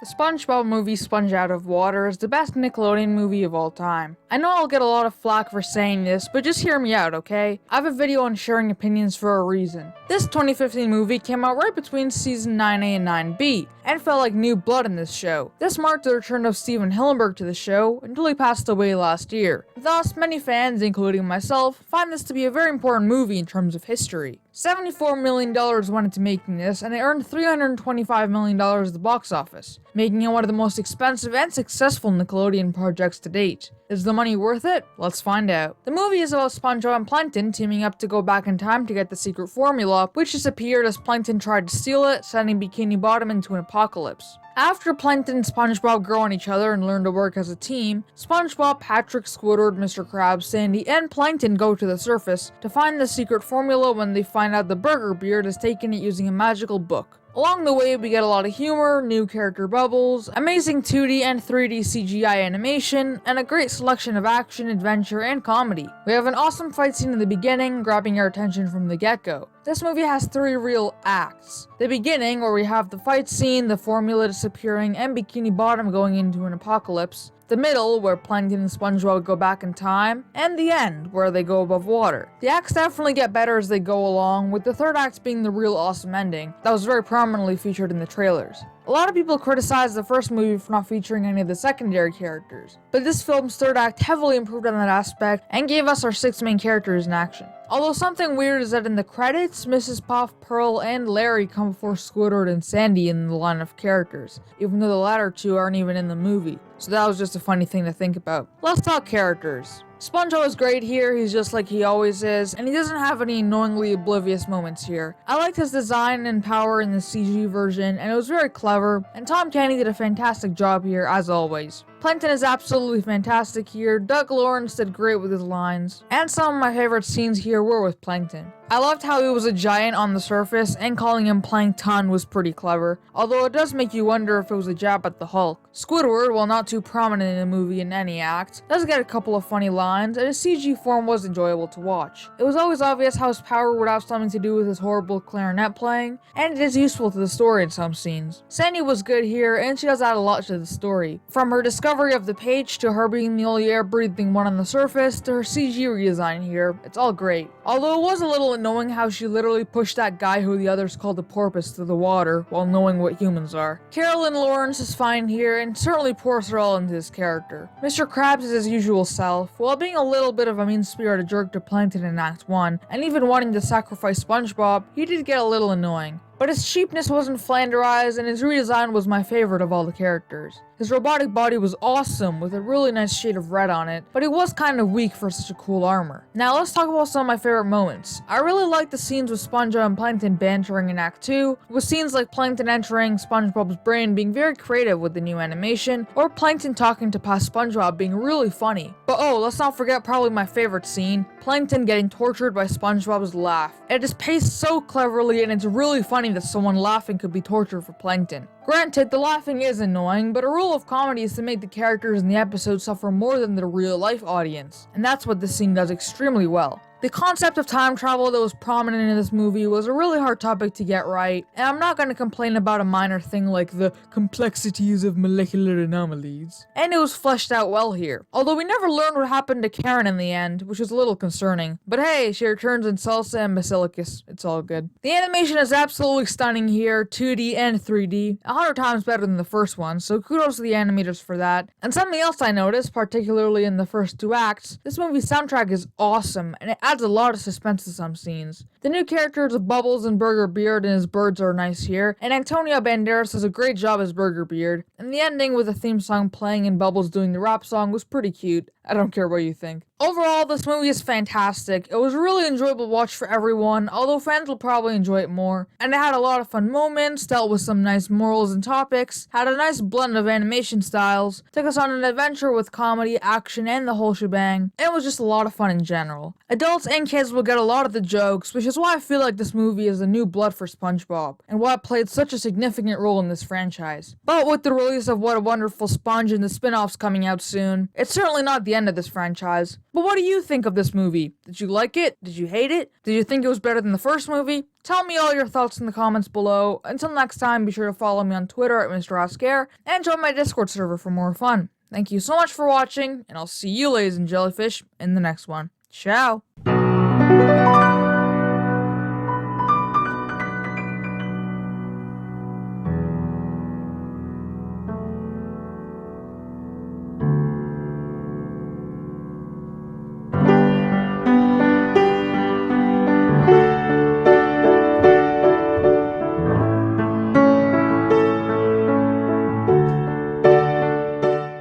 The SpongeBob movie Sponge Out of Water is the best Nickelodeon movie of all time. I know I'll get a lot of flack for saying this, but just hear me out, okay? I have a video on sharing opinions for a reason. This 2015 movie came out right between season 9A and 9B, and felt like new blood in this show. This marked the return of Steven Hillenburg to the show until he passed away last year. Thus, many fans, including myself, find this to be a very important movie in terms of history. $74 million went into making this, and it earned $325 million at the box office, making it one of the most expensive and successful Nickelodeon projects to date. Is the money worth it? Let's find out. The movie is about SpongeBob and Plankton teaming up to go back in time to get the secret formula, which disappeared as Plankton tried to steal it, sending Bikini Bottom into an apocalypse. After Plankton and SpongeBob grow on each other and learn to work as a team, SpongeBob, Patrick, Squidward, Mr. Krabs, Sandy, and Plankton go to the surface to find the secret formula when they find out the Burger Beard has taken it using a magical book. Along the way, we get a lot of humor, new character bubbles, amazing 2D and 3D CGI animation, and a great selection of action, adventure, and comedy. We have an awesome fight scene in the beginning, grabbing our attention from the get-go. This movie has 3 real acts. The beginning, where we have the fight scene, the formula disappearing, and Bikini Bottom going into an apocalypse. The middle, where Plankton and SpongeBob go back in time, and the end, where they go above water. The acts definitely get better as they go along, with the third act being the real awesome ending that was very prominently featured in the trailers. A lot of people criticize the first movie for not featuring any of the secondary characters, but this film's third act heavily improved on that aspect and gave us our 6 main characters in action. Although something weird is that in the credits, Mrs. Puff, Pearl, and Larry come before Squidward and Sandy in the line of characters, even though the latter 2 aren't even in the movie. So that was just a funny thing to think about. Let's talk characters. SpongeBob is great here, he's just like he always is, and he doesn't have any annoyingly oblivious moments here. I liked his design and power in the CG version, and it was very clever, and Tom Kenny did a fantastic job here, as always. Plankton is absolutely fantastic here, Doug Lawrence did great with his lines, and some of my favorite scenes here were with Plankton. I loved how he was a giant on the surface, and calling him Plankton was pretty clever, although it does make you wonder if it was a jab at the Hulk. Squidward, while not too prominent in the movie in any act, does get a couple of funny lines, and his CG form was enjoyable to watch. It was always obvious how his power would have something to do with his horrible clarinet playing, and it is useful to the story in some scenes. Sandy was good here, and she does add a lot to the story. From her discovery of the page, to her being the only air-breathing one on the surface, to her CG redesign here, it's all great. Although it was a little annoying how she literally pushed that guy who the others called a porpoise to the water, while knowing what humans are. Carolyn Lawrence is fine here, and certainly pours her all into his character. Mr. Krabs is his usual self, while being a little bit of a mean-spirited jerk to Plankton in Act 1, and even wanting to sacrifice SpongeBob, he did get a little annoying. But his cheapness wasn't flanderized, and his redesign was my favorite of all the characters. His robotic body was awesome, with a really nice shade of red on it, but he was kind of weak for such a cool armor. Now let's talk about some of my favorite moments. I really liked the scenes with SpongeBob and Plankton bantering in Act 2, with scenes like Plankton entering SpongeBob's brain being very creative with the new animation, or Plankton talking to past SpongeBob being really funny. But oh, let's not forget probably my favorite scene, Plankton getting tortured by SpongeBob's laugh. It is paced so cleverly, and it's really funny that someone laughing could be torture for Plankton. Granted, the laughing is annoying, but a rule of comedy is to make the characters in the episode suffer more than the real-life audience, and that's what this scene does extremely well. The concept of time travel that was prominent in this movie was a really hard topic to get right, and I'm not going to complain about a minor thing like the complexities of molecular anomalies. And it was fleshed out well here. Although we never learned what happened to Karen in the end, which was a little concerning. But hey, she returns in salsa and basilicus. It's all good. The animation is absolutely stunning here, 2D and 3D, 100 times better than the first one, so kudos to the animators for that. And something else I noticed, particularly in the first 2 acts, this movie's soundtrack is awesome, and it adds a lot of suspense to some scenes. The new characters of Bubbles and Burger Beard and his birds are nice here, and Antonio Banderas does a great job as Burger Beard, and the ending with the theme song playing and Bubbles doing the rap song was pretty cute. I don't care what you think. Overall, this movie is fantastic. It was a really enjoyable watch for everyone, although fans will probably enjoy it more. And it had a lot of fun moments, dealt with some nice morals and topics, had a nice blend of animation styles, took us on an adventure with comedy, action, and the whole shebang, and it was just a lot of fun in general. I don't Adults and kids will get a lot of the jokes, which is why I feel like this movie is the new blood for SpongeBob, and why it played such a significant role in this franchise. But with the release of What a Wonderful Sponge and the spin-offs coming out soon, it's certainly not the end of this franchise. But what do you think of this movie? Did you like it? Did you hate it? Did you think it was better than the first movie? Tell me all your thoughts in the comments below. Until next time, be sure to follow me on Twitter at Mr. A.S.K and join my Discord server for more fun. Thank you so much for watching, and I'll see you ladies and jellyfish in the next one. Ciao!